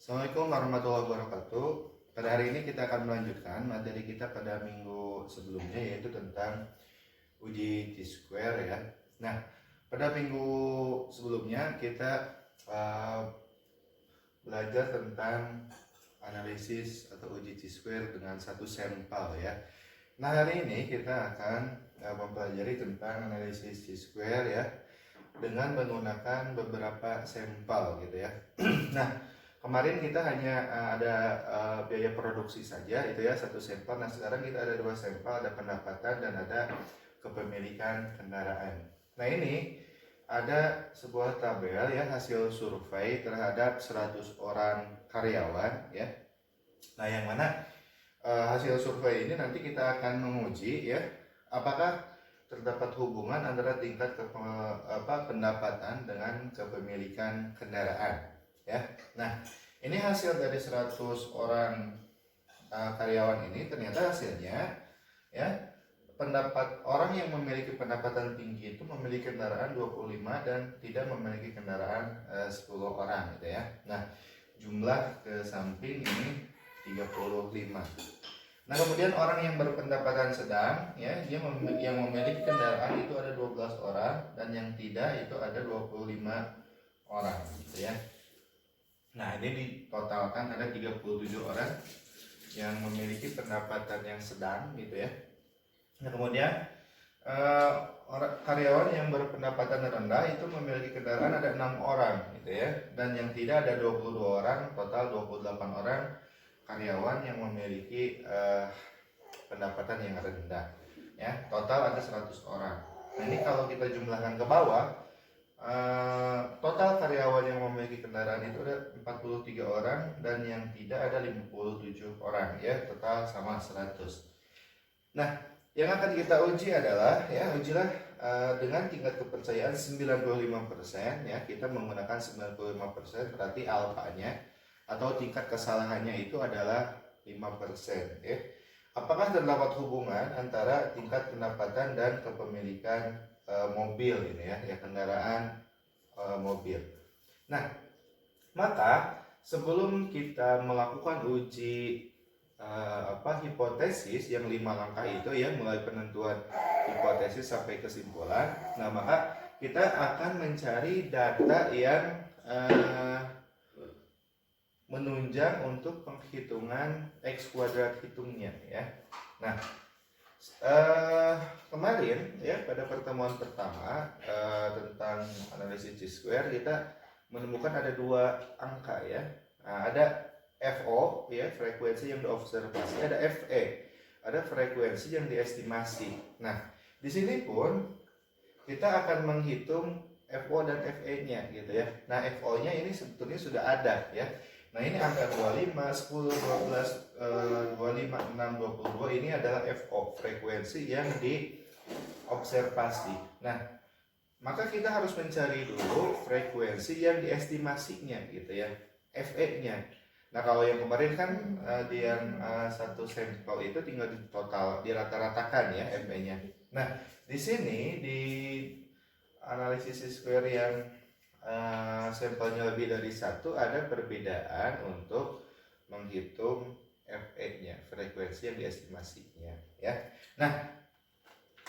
Assalamualaikum warahmatullahi wabarakatuh. Pada hari ini kita akan melanjutkan materi kita pada minggu sebelumnya, yaitu tentang uji T-square ya. Nah, pada minggu sebelumnya kita belajar tentang analisis atau uji T-square dengan satu sampel ya. Nah, hari ini kita akan mempelajari tentang analisis T-square ya, dengan menggunakan beberapa sampel gitu ya. Nah, kemarin kita hanya ada biaya produksi saja itu ya, satu sampel. Nah, sekarang kita ada dua sampel, ada pendapatan dan ada kepemilikan kendaraan. Nah, ini ada sebuah tabel ya, hasil survei terhadap 100 orang karyawan ya. Nah, yang mana hasil survei ini nanti kita akan menguji ya, apakah terdapat hubungan antara tingkat pendapatan dengan kepemilikan kendaraan ya. Nah, ini hasil dari 100 orang karyawan ini, ternyata hasilnya ya, orang yang memiliki pendapatan tinggi itu memiliki kendaraan 25 dan tidak memiliki kendaraan 10 orang gitu ya. Nah, jumlah ke samping ini 35. Nah, kemudian orang yang berpendapatan sedang ya, yang memiliki kendaraan itu ada 12 orang dan yang tidak itu ada 25 orang gitu ya. Nah, ini ditotalkan ada 37 orang yang memiliki pendapatan yang sedang gitu ya. Nah, kemudian karyawan yang berpendapatan rendah itu memiliki kendaraan ada 6 orang gitu ya, dan yang tidak ada 22 orang, total 28 orang karyawan yang memiliki pendapatan yang rendah ya, total ada 100 orang. Nah, ini kalau kita jumlahkan ke bawah, total karyawan yang memiliki kendaraan itu ada 43 orang dan yang tidak ada 57 orang ya, total sama 100. Nah, yang akan kita uji adalah ya, ujilah dengan tingkat kepercayaan 95% ya. Kita menggunakan 95%, berarti alfanya atau tingkat kesalahannya itu adalah 5% ya. Apakah terdapat hubungan antara tingkat pendapatan dan kepemilikan mobil ini ya, kendaraan mobil. Nah, maka sebelum kita melakukan uji hipotesis yang 5 langkah itu ya, mulai penentuan hipotesis sampai kesimpulan, nah maka kita akan mencari data yang menunjang untuk penghitungan X kuadrat hitungnya ya. Nah, kemarin ya, pada pertemuan pertama tentang analisis T-square, kita menemukan ada dua angka ya. Nah, ada FO ya, frekuensi yang diobservasi, ada FE, ada frekuensi yang diestimasi. Nah, di sini pun kita akan menghitung FO dan FE-nya gitu ya. Nah, FO-nya ini sebetulnya sudah ada ya. Nah, ini angka 25, 10, 12, 25, 6, 22 ini adalah FO, frekuensi yang diobservasi. Nah, maka kita harus mencari dulu frekuensi yang diestimasinya gitu ya, FE-nya. Nah, kalau yang kemarin kan di yang satu sampel itu tinggal di total, dirata-ratakan ya FE-nya. Nah, di sini di analisis square yang sampelnya lebih dari satu, ada perbedaan untuk menghitung FE-nya, frekuensi yang diestimasinya ya. Nah,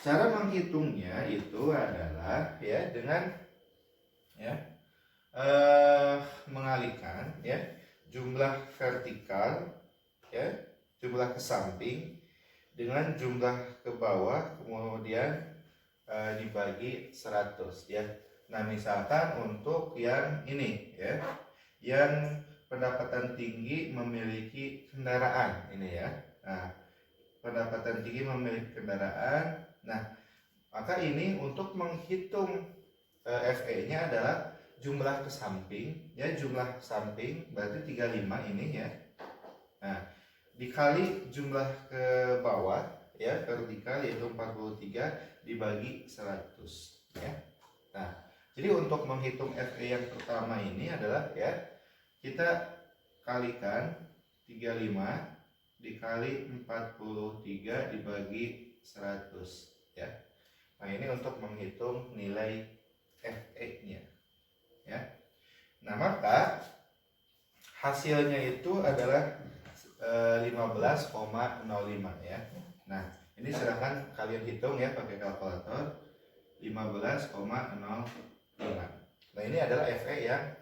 cara menghitungnya itu adalah ya dengan ya mengalihkan ya jumlah vertikal ya, jumlah ke samping dengan jumlah ke bawah, kemudian dibagi 100 ya. Nah, misalkan untuk yang ini ya, yang pendapatan tinggi memiliki kendaraan ini ya. Nah, pendapatan tinggi memiliki kendaraan. Nah, maka ini untuk menghitung FE-nya adalah jumlah ke samping ya, jumlah samping berarti 35 ini ya. Nah, dikali jumlah ke bawah ya, vertikal yaitu 43 dibagi 100 ya. Nah, jadi untuk menghitung FE yang pertama ini adalah ya, kita kalikan 35 dikali 43 dibagi 100 ya. Nah, ini untuk menghitung nilai FE-nya ya. Nah, maka hasilnya itu adalah 15,05 ya. Nah, ini silahkan kalian hitung ya pakai kalkulator. 15,05. Nah, ini adalah FE yang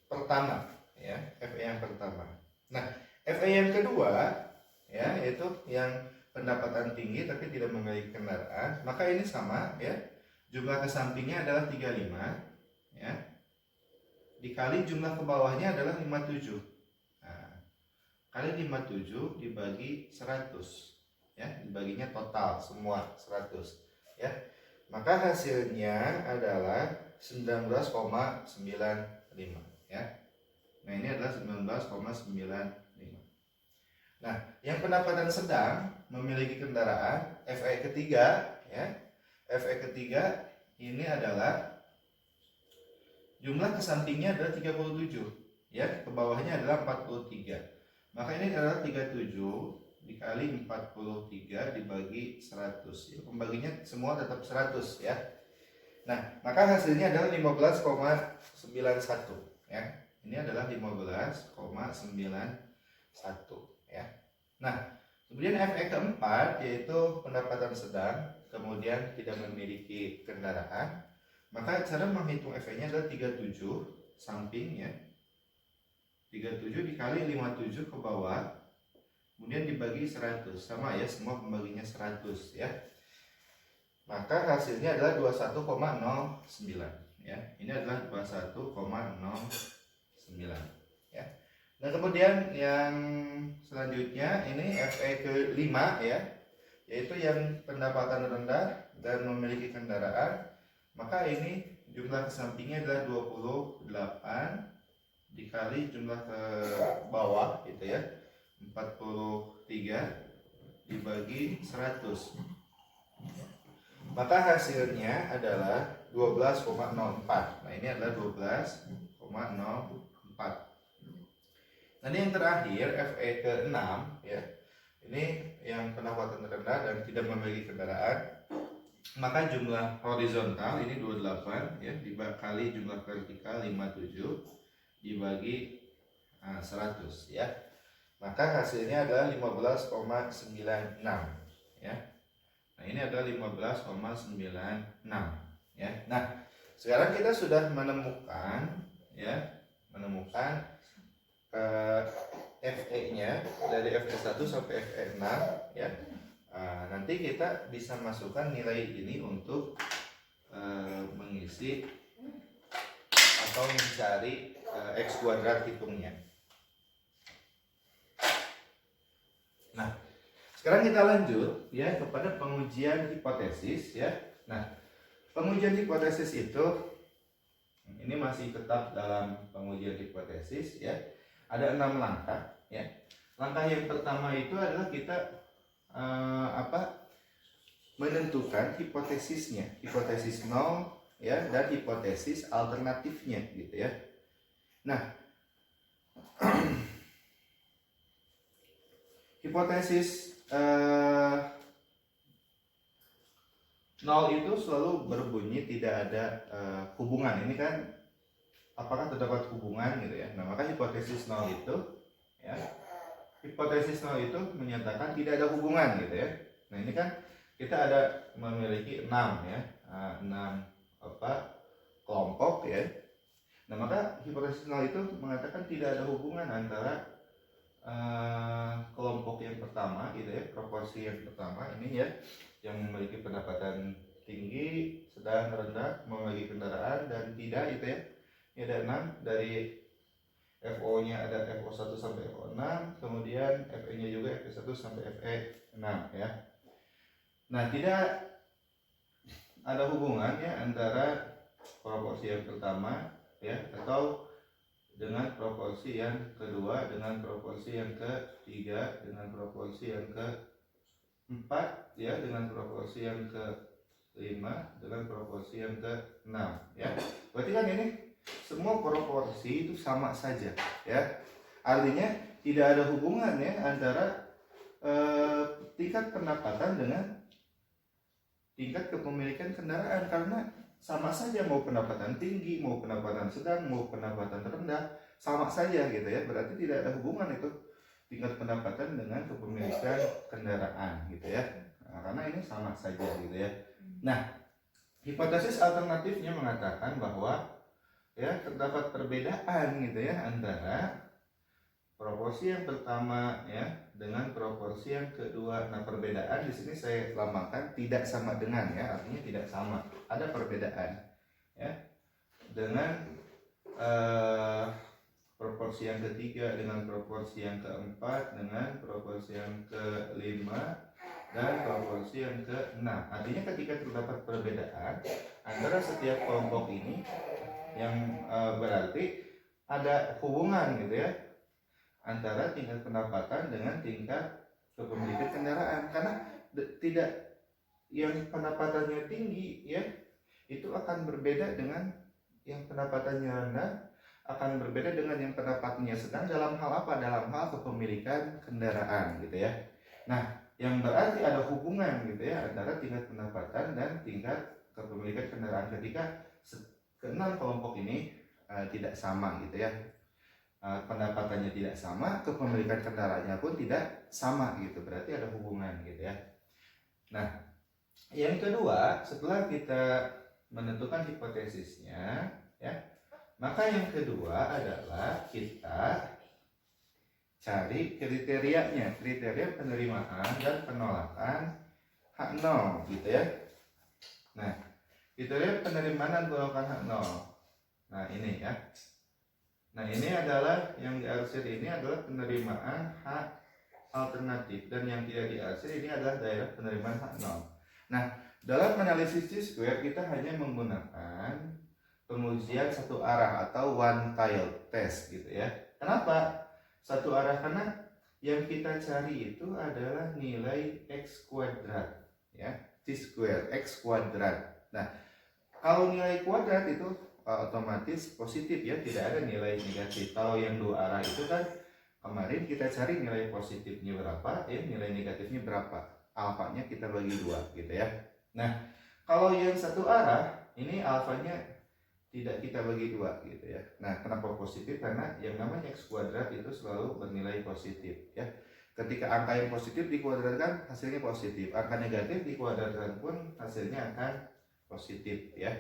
pertama ya, FE yang pertama. Nah, FE yang kedua ya, yaitu yang pendapatan tinggi tapi tidak memiliki kendaraan, maka ini sama ya. Jumlah ke sampingnya adalah 35 ya. Dikali jumlah ke bawahnya adalah 57. Nah, kali 57 dibagi 100 ya, dibaginya total semua 100 ya. Maka hasilnya adalah 19,95 ya. Nah, ini adalah 19,95. Nah, yang pendapatan sedang memiliki kendaraan FE ketiga ya. FE ketiga ini adalah jumlah ke sampingnya adalah 37 ya, ke bawahnya adalah 43. Maka ini adalah 37 dikali 43 dibagi 100 ya, pembaginya semua tetap 100 ya. Nah, maka hasilnya adalah 15,91 ya. Ini adalah 15,91 ya. Nah, kemudian FE keempat yaitu pendapatan sedang kemudian tidak memiliki kendaraan. Maka cara menghitung FE-nya adalah 37 samping ya. 37 dikali 57 ke bawah, kemudian dibagi 100, sama ya, semua pembaginya 100 ya. Maka hasilnya adalah 21,09 ya. Ini adalah 21,09 ya. Nah, kemudian yang selanjutnya ini FE kelima ya, yaitu yang pendapatan rendah dan memiliki kendaraan. Maka ini jumlah ke sampingnya adalah 28 dikali jumlah ke bawah gitu ya, 43 dibagi 100. Maka hasilnya adalah 12,04. Nah, ini adalah 12,04. Nanti yang terakhir FE ke-6 ya. Ini yang pendapatan rendah dan tidak memiliki kendaraan. Maka jumlah horizontal ini 28 ya, dikali jumlah vertikal 57 dibagi 100 ya. Maka hasilnya adalah 15,96 ya. Nah, ini adalah 15,96 ya. Nah, sekarang kita sudah menemukan ya, FE-nya dari FE1 sampai FE6 ya. Nanti kita bisa masukkan nilai ini untuk mengisi atau mencari X kuadrat hitungnya. Nah, sekarang kita lanjut ya kepada pengujian hipotesis ya. Nah, pengujian hipotesis itu ini masih tetap dalam pengujian hipotesis ya. Ada 6 langkah ya. Langkah yang pertama itu adalah kita menentukan hipotesisnya, hipotesis 0 ya, dan hipotesis alternatifnya gitu ya. Nah, hipotesis 0 itu selalu berbunyi tidak ada hubungan. Ini kan apakah terdapat hubungan gitu ya. Nah, maka hipotesis 0 itu ya, hipotesis 0 itu menyatakan tidak ada hubungan gitu ya. Nah, ini kan kita ada memiliki 6 ya, 6 kelompok ya. Nah, maka hipotesis 0 itu mengatakan tidak ada hubungan antara kelompok yang pertama gitu ya, proporsi yang pertama ini ya, yang memiliki pendapatan tinggi, sedang, rendah, memiliki kendaraan dan tidak gitu ya. Ini ada 6, dari FO-nya ada FO1 sampai FO6, kemudian FE-nya juga FE1 sampai FE6 ya. Nah, tidak ada hubungannya antara proporsi yang pertama ya, atau dengan proporsi yang kedua, dengan proporsi yang ketiga, dengan proporsi yang keempat ya, dengan proporsi yang kelima, dengan proporsi yang keenam ya. Berarti kan ini semua proporsi itu sama saja ya. Artinya tidak ada hubungan ya antara tingkat pendapatan dengan tingkat kepemilikan kendaraan, karena sama saja, mau pendapatan tinggi, mau pendapatan sedang, mau pendapatan rendah, sama saja gitu ya, berarti tidak ada hubungan itu tingkat pendapatan dengan kepemilikan kendaraan gitu ya. Nah, karena ini sama saja gitu ya. Nah, hipotesis alternatifnya mengatakan bahwa ya terdapat perbedaan gitu ya antara proporsi yang pertama ya dengan proporsi yang kedua. Nah, perbedaan di sini saya lambangkan tidak sama dengan ya, artinya tidak sama. Ada perbedaan ya dengan proporsi yang ketiga dengan proporsi yang keempat dengan proporsi yang kelima dan proporsi yang keenam. Artinya ketika terdapat perbedaan antara setiap kelompok ini yang berarti ada hubungan gitu ya antara tingkat pendapatan dengan tingkat kepemilikan kendaraan. Karena tidak yang pendapatannya tinggi ya itu akan berbeda dengan yang pendapatannya rendah, akan berbeda dengan yang pendapatannya sedang dalam hal apa? Dalam hal kepemilikan kendaraan gitu ya. Nah, yang berarti ada hubungan gitu ya antara tingkat pendapatan dan tingkat kepemilikan kendaraan ketika keenam kelompok ini tidak sama gitu ya. Pendapatannya tidak sama, kepemilikan kendaraannya pun tidak sama gitu. Berarti ada hubungan gitu ya. Nah, yang kedua, setelah kita menentukan hipotesisnya ya, maka yang kedua adalah kita cari kriterianya, kriteria penerimaan dan penolakan hak nol gitu ya. Nah, kriteria penerimaan dan penolakan hak nol. Nah, ini ya. Nah, ini adalah yang diarsir ini adalah penerimaan hak alternatif, dan yang tidak diarsir ini adalah daerah penerimaan hak nol. Nah, dalam analisis T-square kita hanya menggunakan pengujian satu arah atau one tile test gitu ya. Kenapa satu arah? Karena yang kita cari itu adalah nilai x kuadrat ya, T-square x kuadrat. Nah, kalau nilai kuadrat itu otomatis positif ya, tidak ada nilai negatif. Kalau yang dua arah itu kan kemarin kita cari nilai positifnya berapa ya, nilai negatifnya berapa, alfanya kita bagi dua gitu ya. Nah, kalau yang satu arah ini alfanya tidak kita bagi dua gitu ya. Nah, kenapa positif? Karena yang namanya x kuadrat itu selalu bernilai positif ya. Ketika angka yang positif dikuadratkan hasilnya positif, angka negatif dikuadratkan pun hasilnya akan positif ya.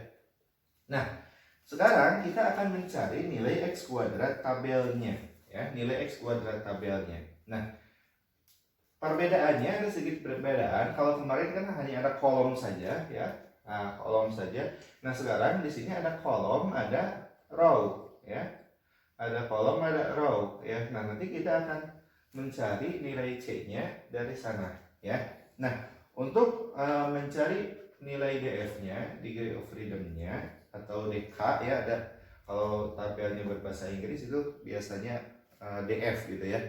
Nah, sekarang kita akan mencari nilai x kuadrat tabelnya ya, nilai x kuadrat tabelnya. Nah, perbedaannya ada sedikit perbedaan. Kalau kemarin kan hanya ada kolom saja ya, kolom saja. Nah, sekarang di sini ada kolom, ada row ya, ada kolom, ada row ya. Nah, nanti kita akan mencari nilai c-nya dari sana ya. Nah, untuk mencari nilai df-nya, degree of freedom-nya atau dk ya, ada kalau tabelnya berbahasa Inggris itu biasanya df gitu ya.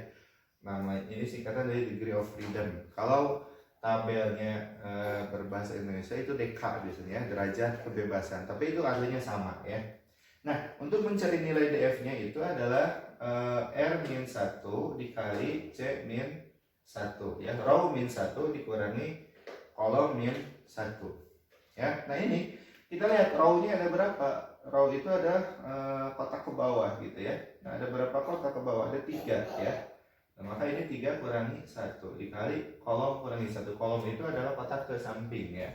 Nama ini singkatan dari degree of freedom. Kalau tabelnya berbahasa Indonesia itu DK biasanya, derajat kebebasan. Tapi itu artinya sama ya. Nah, untuk mencari nilai DF-nya itu adalah R-1 dikali C-1 ya. Row -1 dikurangi kolom -1 ya. Nah, ini kita lihat row-nya ada berapa. Row itu ada kotak ke bawah gitu ya. Nah, ada berapa kotak ke bawah? Ada 3 ya. Nah, maka ini 3 kurangi 1 dikali kolom kurangi 1. Kolom itu adalah kotak ke samping ya.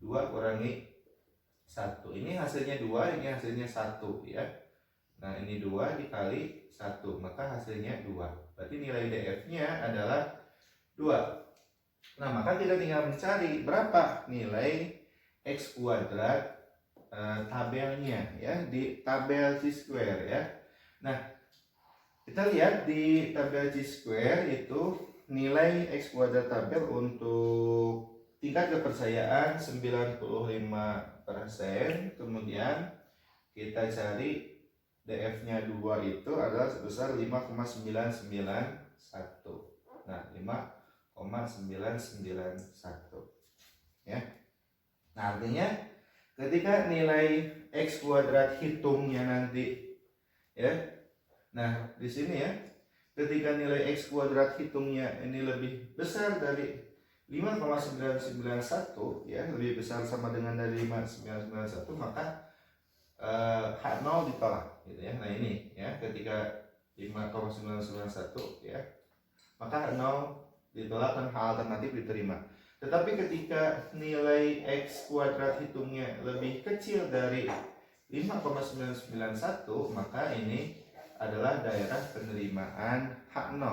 2 kurangi 1. Ini hasilnya 2, ini hasilnya 1 ya. Nah, ini 2 dikali 1, maka hasilnya 2. Berarti nilai DF-nya adalah 2. Nah, maka kita tinggal mencari berapa nilai x kuadrat tabelnya ya, di tabel T-square ya. Nah, kita lihat di tabel T-square itu nilai x kuadrat tabel untuk tingkat kepercayaan 95%, kemudian kita cari DF-nya 2 itu adalah sebesar 5,991. Nah, 5,991 ya. Nah, artinya ketika nilai x kuadrat hitungnya nanti ya. Nah, di sini ya, ketika nilai x kuadrat hitungnya ini lebih besar dari 5,991 ya, lebih besar sama dengan dari 5,991, maka H0 ditolak gitu ya. Nah ini ya, ketika 5,991 ya, maka 0 ditolak dan hal alternatif diterima. Tetapi ketika nilai X kuadrat hitungnya lebih kecil dari 5,991, maka ini adalah daerah penerimaan H0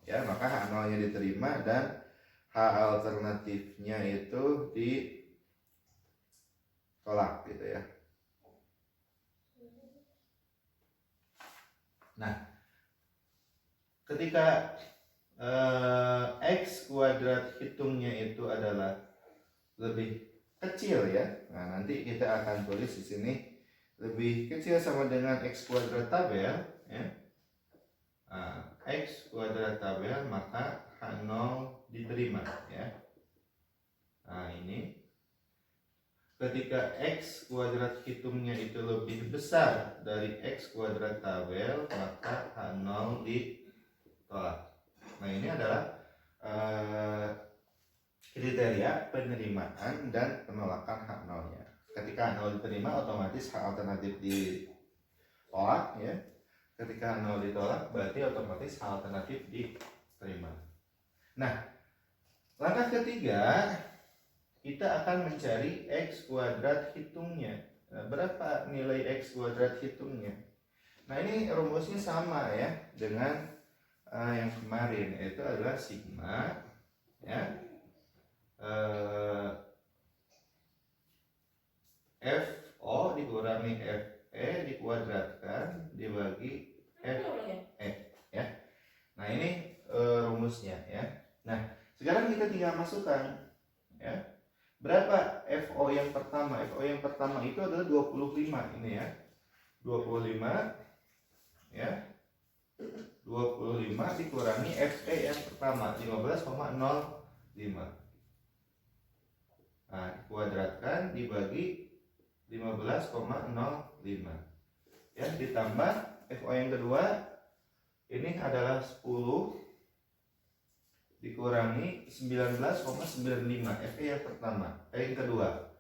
ya, maka H0 nya diterima dan H alternatifnya itu ditolak gitu ya. Nah, ketika X kuadrat hitungnya itu adalah lebih kecil ya, nah nanti kita akan tulis di sini lebih kecil sama dengan X kuadrat tabel ya. Nah, X kuadrat tabel maka H0 diterima ya. Nah ini ketika X kuadrat hitungnya itu lebih besar dari X kuadrat tabel, maka H0 ditolak. Nah ini adalah kriteria penerimaan dan penolakan H0-nya. Ketika H0 diterima, otomatis H alternatif ditolak ya. Ketika H0 ditolak, berarti otomatis H alternatif diterima. Nah, langkah ketiga, kita akan mencari X kuadrat hitungnya. Nah, berapa nilai X kuadrat hitungnya? Nah ini rumusnya sama ya dengan yang kemarin, yaitu adalah sigma ya, FO dikurangi FE dikuadratkan dibagi FE ya. Nah ini rumusnya ya. Nah sekarang kita tinggal masukkan ya, berapa FO yang pertama. FO yang pertama itu adalah 25 ini ya, 25 ya, 25 dikurangi FE yang pertama 15,05. Nah, dikuadratkan dibagi 15,05 ya, ditambah FO yang kedua ini adalah 10 dikurangi 19,95 FE yang pertama, yang kedua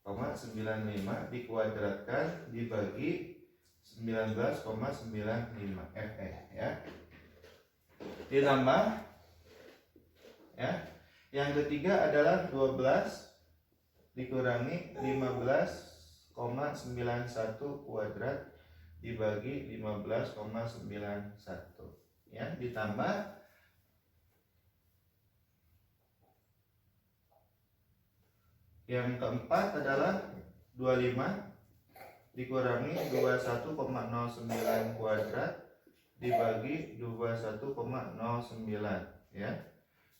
95 dikuadratkan dibagi 19,95 FE ya, ditambah ya, yang ketiga adalah 12 dikurangi 15,91 kuadrat dibagi 15,91 ya, ditambah yang keempat adalah 25 dikurangi 21,09 kuadrat dibagi 21,09 ya,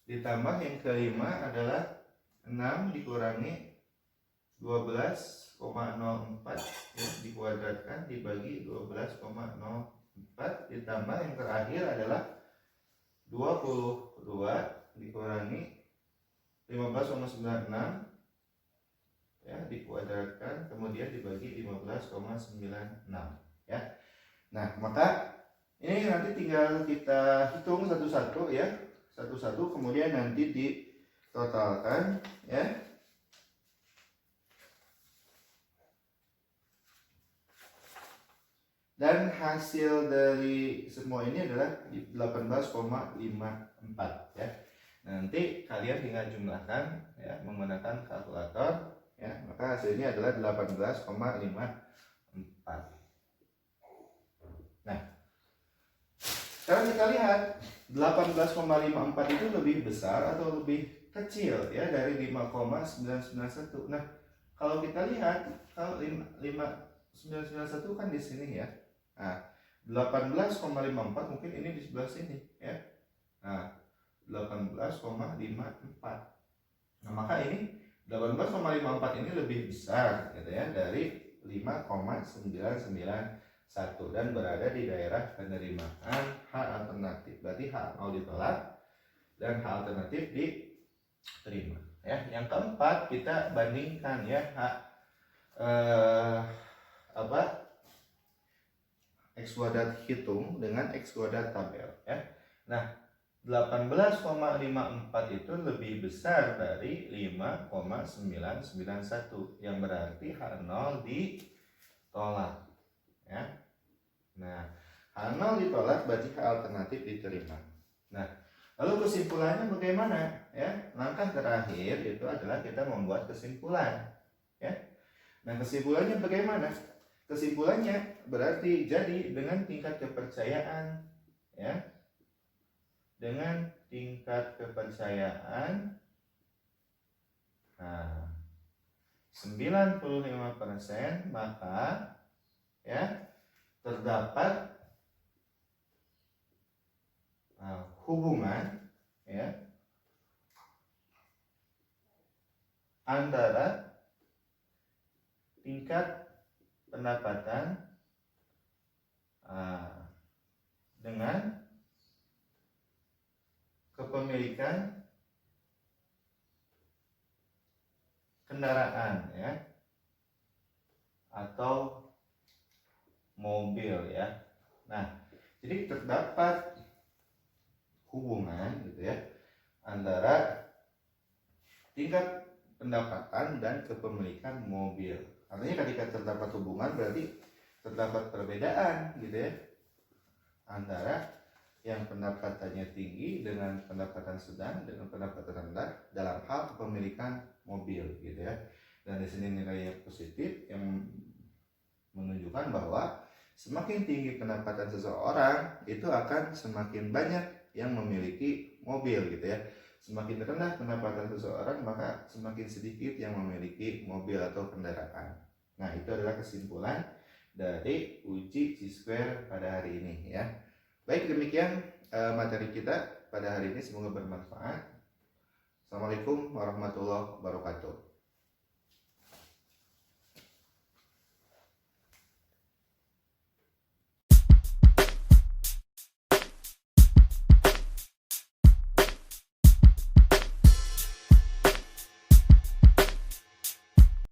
ditambah yang kelima adalah 6 dikurangi 12,04 ya, dikuadratkan dibagi 12,04, ditambah yang terakhir adalah 22 dikurangi 15,96 ya, dikuadratkan kemudian dibagi 15,96 ya. Nah maka ini nanti tinggal kita hitung satu-satu ya, satu-satu kemudian nanti ditotalkan ya. Dan hasil dari semua ini adalah 18,54 ya. Nanti kalian tinggal jumlahkan ya menggunakan kalkulator ya, maka hasilnya adalah 18,54. Nah, sekarang kita lihat 18,54 itu lebih besar atau lebih kecil ya dari 5,991. Nah, kalau kita lihat kalau 5,991 kan di sini ya. Nah, 18,54 mungkin ini di sebelah sini ya. Nah, 18,54. Nah, maka ini 18,54 ini lebih besar gitu ya dari 5,991 dan berada di daerah penerimaan H alternatif. Berarti H0 ditolak dan H alternatif diterima ya. Yang keempat kita bandingkan ya X kuadrat hitung dengan X kuadrat tabel ya. Nah 18,54 itu lebih besar dari 5,991 yang berarti H0 ditolak ya. Nah, H0 ditolak berarti H alternatif diterima. Nah, lalu kesimpulannya bagaimana? Ya, langkah terakhir itu adalah kita membuat kesimpulan. Ya, nah kesimpulannya bagaimana? Kesimpulannya berarti jadi dengan tingkat kepercayaan, ya, dengan tingkat kepercayaan, nah 95%, maka ya terdapat hubungan, ya, antara tingkat pendapatan dengan kepemilikan kendaraan, ya, atau mobil, ya. Nah, jadi terdapat hubungan gitu ya antara tingkat pendapatan dan kepemilikan mobil. Artinya ketika terdapat hubungan berarti terdapat perbedaan gitu ya antara yang pendapatannya tinggi dengan pendapatan sedang dengan pendapatan rendah dalam hal kepemilikan mobil gitu ya. Dan di sini nilainya positif yang menunjukkan bahwa semakin tinggi pendapatan seseorang itu akan semakin banyak yang memiliki mobil gitu ya. Semakin rendah pendapatan seseorang maka semakin sedikit yang memiliki mobil atau kendaraan. Nah, itu adalah kesimpulan dari uji Chi-square pada hari ini ya. Baik, demikian materi kita pada hari ini, semoga bermanfaat. Assalamualaikum warahmatullahi wabarakatuh.